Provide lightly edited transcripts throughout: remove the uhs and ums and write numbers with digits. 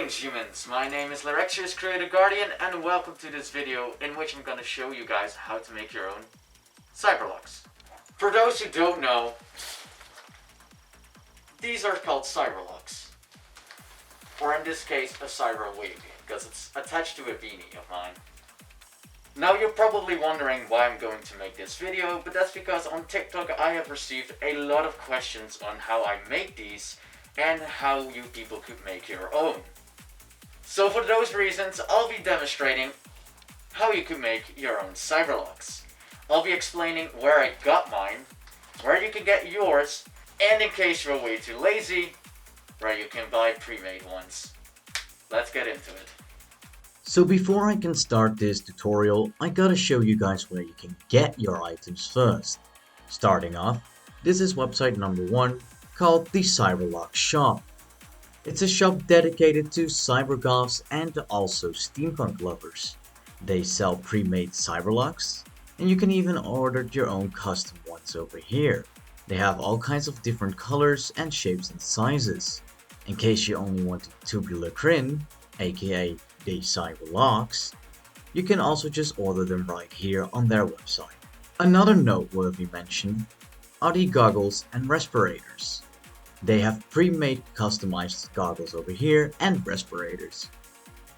Greetings humans, my name is Larexius Creator Guardian and welcome to this video in which I'm gonna show you guys how to make your own Cyberlox. For those who don't know, these are called Cyberlox. Or in this case, a cyber wig, because it's attached to a beanie of mine. Now you're probably wondering why I'm going to make this video, but that's because on TikTok I have received a lot of questions on how I make these and how you people could make your own. So for those reasons, I'll be demonstrating how you could make your own Cyberlox. I'll be explaining where I got mine, where you can get yours, and in case you're way too lazy, where you can buy pre-made ones. Let's get into it. So before I can start this tutorial, I gotta show you guys where you can get your items first. Starting off, this is website number 1, called the Cyberlox shop. It's a shop dedicated to cybergoths and also steampunk lovers. They sell pre-made Cyberlox, and you can even order your own custom ones over here. They have all kinds of different colors and shapes and sizes. In case you only want the tubular crin, aka the Cyberlox, you can also just order them right here on their website. Another noteworthy mention are the goggles and respirators. They have pre-made customized goggles over here and respirators.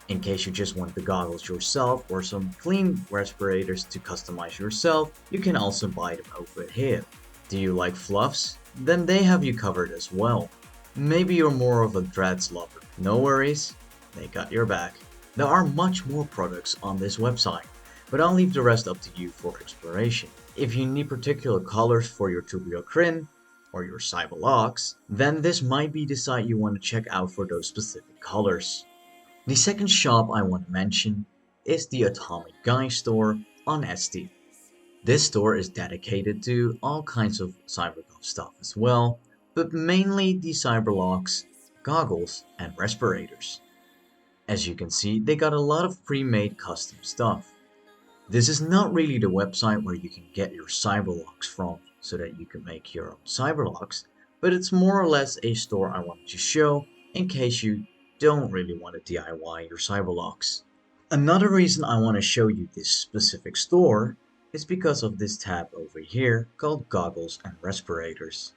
In case you just want the goggles yourself or some clean respirators to customize yourself, you can also buy them over here. Do you like fluffs? Then they have you covered as well. Maybe you're more of a dreads lover. No worries, they got your back. There are much more products on this website, but I'll leave the rest up to you for exploration. If you need particular colors for your tubular crin or your Cyberlox, then this might be the site you want to check out for those specific colors. The second shop I want to mention is the Atomic Guy store on Etsy. This store is dedicated to all kinds of cybergoth stuff as well, but mainly the Cyberlox, goggles, and respirators. As you can see, they got a lot of pre-made custom stuff. This is not really the website where you can get your Cyberlox from so that you can make your own Cyberlox, but it's more or less a store I wanted to show in case you don't really want to DIY your Cyberlox. Another reason I want to show you this specific store is because of this tab over here called Goggles and Respirators.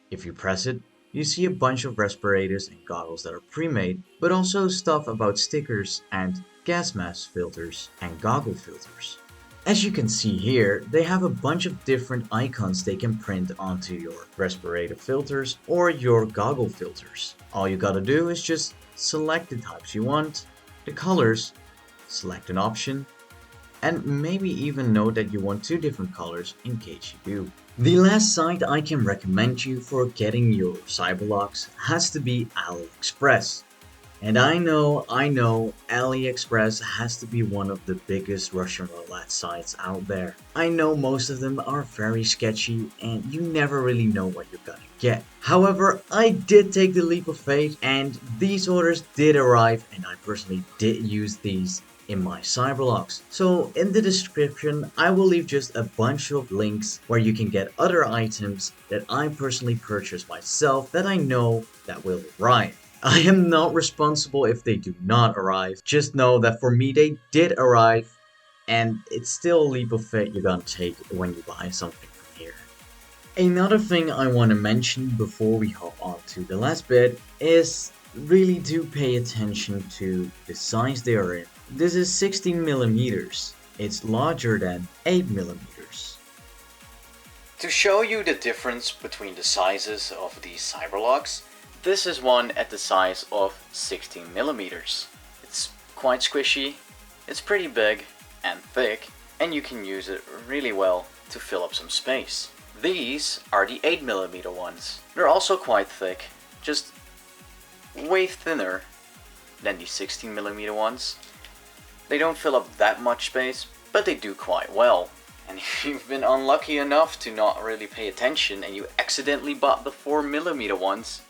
If you press it, you see a bunch of respirators and goggles that are pre-made, but also stuff about stickers and gas mask filters and goggle filters. As you can see here, they have a bunch of different icons they can print onto your respirator filters or your goggle filters. All you gotta do is just select the types you want, the colors, select an option, and maybe even note that you want 2 different colors in case you do. The last site I can recommend you for getting your Cyberlox has to be AliExpress. And I know, AliExpress has to be one of the biggest Russian roulette sites out there. I know most of them are very sketchy and you never really know what you're gonna get. However, I did take the leap of faith and these orders did arrive and I personally did use these in my Cyberlox. So in the description, I will leave just a bunch of links where you can get other items that I personally purchased myself that I know that will arrive. I am not responsible if they do not arrive. Just know that for me they did arrive and it's still a leap of faith you're gonna take when you buy something from here. Another thing I want to mention before we hop on to the last bit is really do pay attention to the size they are in. This is 16 millimeters. It's larger than 8 millimeters. To show you the difference between the sizes of these Cyberlox, this is one at the size of 16 millimeters. It's quite squishy, it's pretty big and thick, and you can use it really well to fill up some space. These are the 8 millimeter ones. They're also quite thick, just way thinner than the 16 millimeter ones. They don't fill up that much space, but they do quite well. And if you've been unlucky enough to not really pay attention and you accidentally bought the 4 millimeter ones,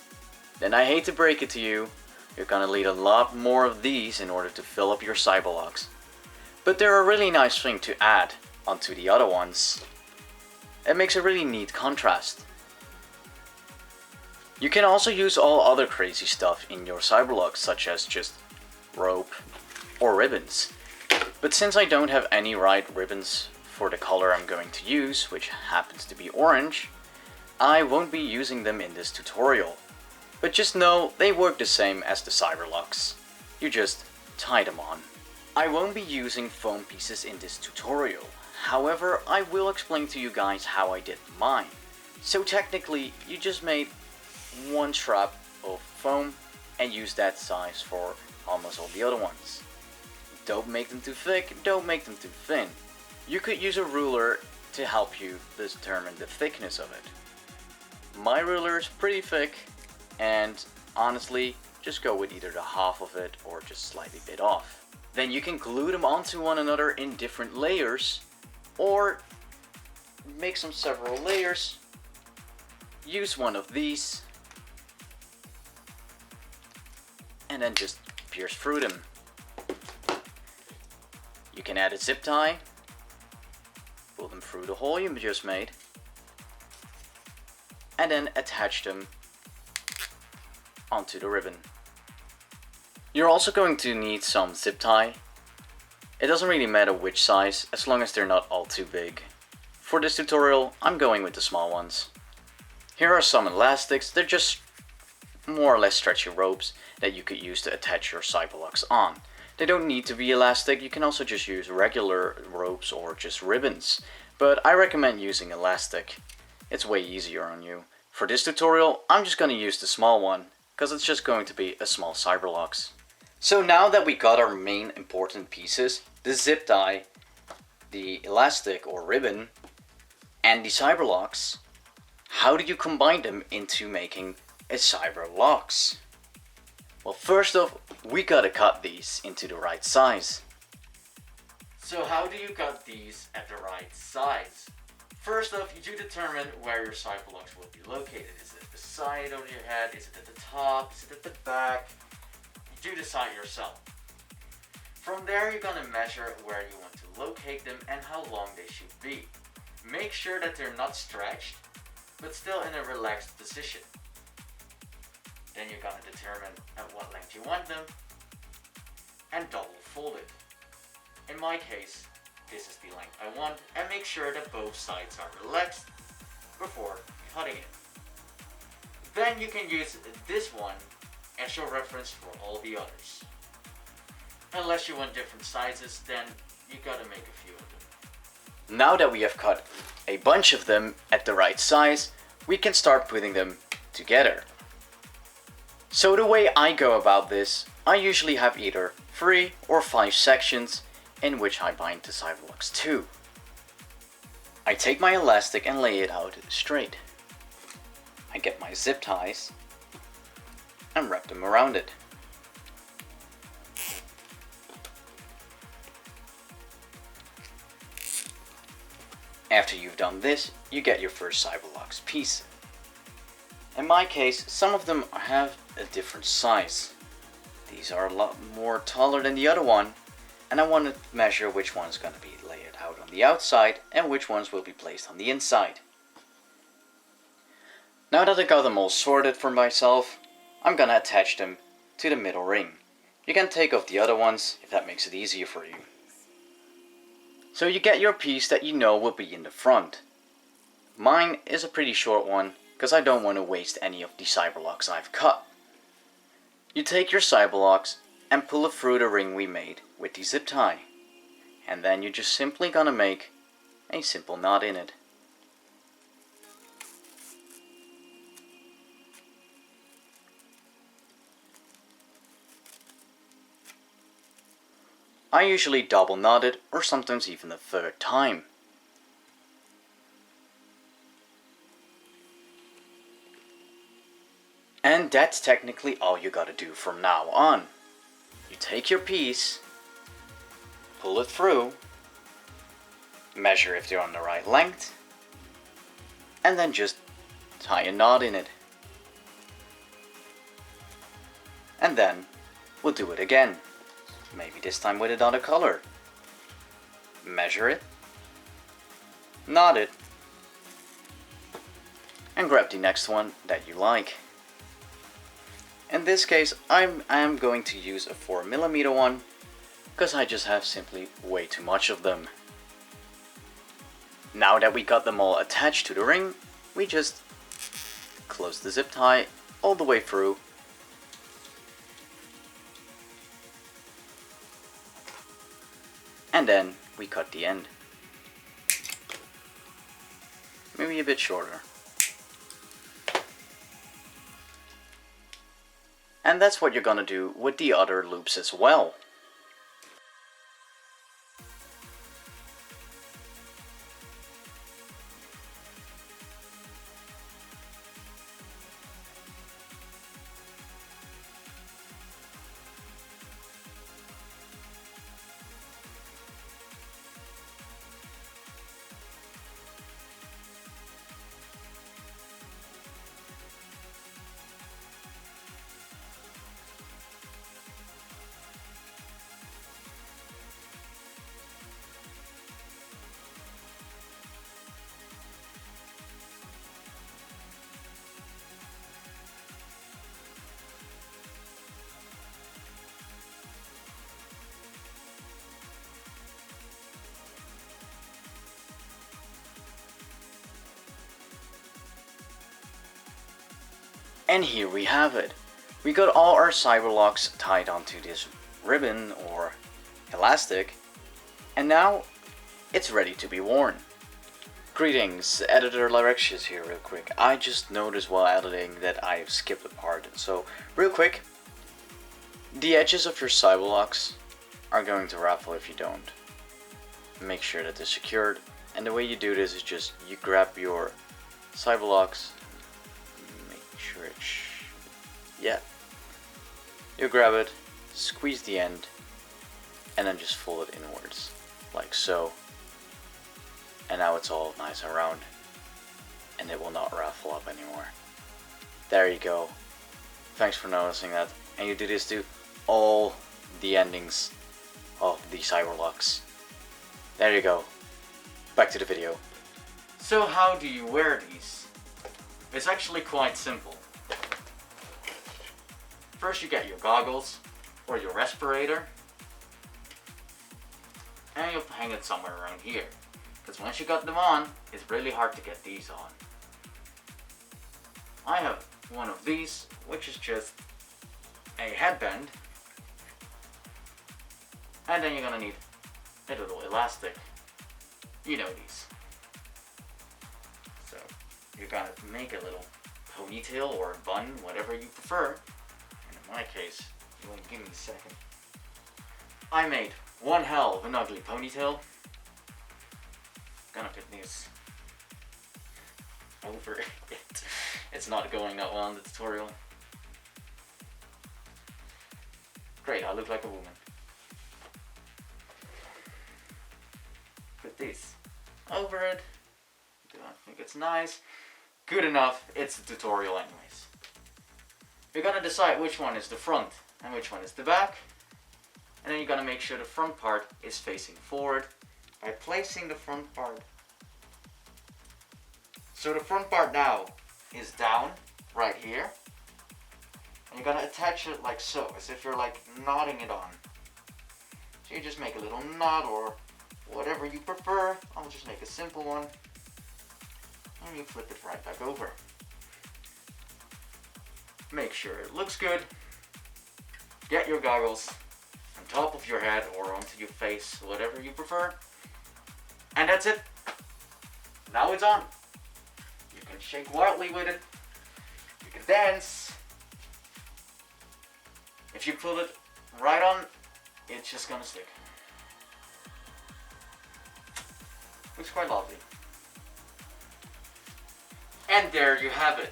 then I hate to break it to you, you're gonna need a lot more of these in order to fill up your Cyberlox. But they're a really nice thing to add onto the other ones. It makes a really neat contrast. You can also use all other crazy stuff in your Cyberlox, such as just rope or ribbons. But since I don't have any right ribbons for the color I'm going to use, which happens to be orange, I won't be using them in this tutorial. But just know they work the same as the Cyberlox. You just tie them on. I won't be using foam pieces in this tutorial. However, I will explain to you guys how I did mine. So technically, you just made one strap of foam and use that size for almost all the other ones. Don't make them too thick, don't make them too thin. You could use a ruler to help you determine the thickness of it. My ruler is pretty thick, and honestly, just go with either the half of it or just slightly bit off. Then you can glue them onto one another in different layers, or make some several layers. Use one of these and then just pierce through them. You can add a zip tie, pull them through the hole you just made, and then attach them onto the ribbon. You're also going to need some zip tie. It doesn't really matter which size, as long as they're not all too big. For this tutorial, I'm going with the small ones. Here are some elastics. They're just more or less stretchy ropes that you could use to attach your Cyberlox on. They don't need to be elastic, you can also just use regular ropes or just ribbons. But I recommend using elastic. It's way easier on you. For this tutorial, I'm just going to use the small one, because it's just going to be a small Cyberlox. So now that we got our main important pieces, the zip tie, the elastic or ribbon, and the Cyberlox, how do you combine them into making a Cyberlox? Well, first off, we gotta cut these into the right size. So how do you cut these at the right size? First off, you do determine where your Cyberlox will be located. Is it at the side of your head? Is it at the top? Is it at the back? You do decide yourself. From there, you're gonna measure where you want to locate them and how long they should be. Make sure that they're not stretched, but still in a relaxed position. Then you're gonna determine at what length you want them and double fold it. In my case, this is the length I want, and make sure that both sides are relaxed before cutting it. Then you can use this one as your reference for all the others. Unless you want different sizes, then you gotta make a few of them. Now that we have cut a bunch of them at the right size, we can start putting them together. So the way I go about this, I usually have either 3 or 5 sections in which I bind the Cyberlox to. I take my elastic and lay it out straight. I get my zip ties and wrap them around it. After you've done this, you get your first Cyberlox piece. In my case, some of them have a different size. These are a lot more taller than the other one, and I want to measure which one's going to be laid out on the outside and which ones will be placed on the inside. Now that I got them all sorted for myself, I'm going to attach them to the middle ring. You can take off the other ones if that makes it easier for you. So you get your piece that you know will be in the front. Mine is a pretty short one, because I don't want to waste any of the Cyberlox I've cut. You take your Cyberlox and pull it through the ring we made with the zip tie. And then you're just simply gonna make a simple knot in it. I usually double knot it, or sometimes even a third time. And that's technically all you gotta do from now on. You take your piece, pull it through, measure if they're on the right length, and then just tie a knot in it. And then we'll do it again, maybe this time with another color. Measure it, knot it, and grab the next one that you like. In this case, I am going to use a 4mm one, because I just have simply way too much of them. Now that we got them all attached to the ring, we just close the zip tie all the way through. And then we cut the end. Maybe a bit shorter. And that's what you're gonna do with the other loops as well. And here we have it. We got all our Cyberlox tied onto this ribbon or elastic, and now it's ready to be worn. Greetings, editor Larexis here real quick. I just noticed while editing that I've skipped a part, so real quick, the edges of your Cyberlox are going to raffle if you don't. Make sure that they're secured, and the way you do this is just you grab your Cyberlox. Sure yeah, you grab it, squeeze the end, and then just fold it inwards like so, and now it's all nice and round and it will not raffle up anymore. There you go. Thanks for noticing that. And you do this to all the endings of the Cyberlox. There you go. Back to the video. So how do you wear these? It's actually quite simple. First you get your goggles or your respirator, and you'll hang it somewhere around here, because once you got them on, it's really hard to get these on. I have one of these, which is just a headband, and then you're gonna need a little elastic. You know these. So you're gonna make a little ponytail or a bun, whatever you prefer. In my case, you won't give me a second. I made one hell of an ugly ponytail. Gonna put this over it. It's not going that well in the tutorial. Great, I look like a woman. Put this over it. Do I think it's nice? Good enough, it's a tutorial anyways. You're gonna decide which one is the front and which one is the back, and then you're gonna make sure the front part is facing forward by placing the front part. So the front part now is down right here, and you're gonna attach it like so, as if you're like knotting it on. So you just make a little knot or whatever you prefer. I'll just make a simple one, and you flip it right back over. Make sure it looks good. Get your goggles on top of your head or onto your face, whatever you prefer. And that's it. Now it's on. You can shake wildly with it. You can dance. If you pull it right on, it's just gonna stick. Looks quite lovely. And there you have it.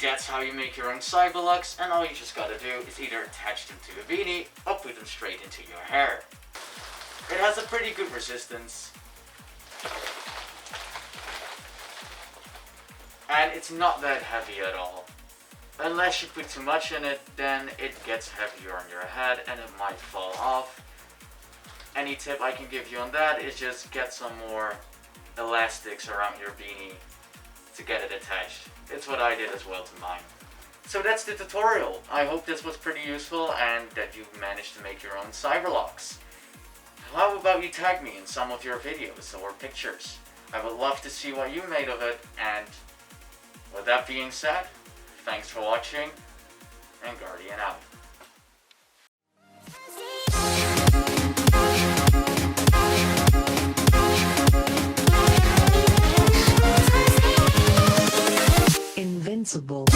That's how you make your own Cyberlox, and all you just gotta do is either attach them to a beanie or put them straight into your hair. It has a pretty good resistance. And it's not that heavy at all. Unless you put too much in it, then it gets heavier on your head and it might fall off. Any tip I can give you on that is just get some more elastics around your beanie to get it attached. It's what I did as well to mine. So that's the tutorial. I hope this was pretty useful and that you managed to make your own Cyberlox. How about you tag me in some of your videos or pictures? I would love to see what you made of it, and with that being said, thanks for watching, and Guardian out. Invincible.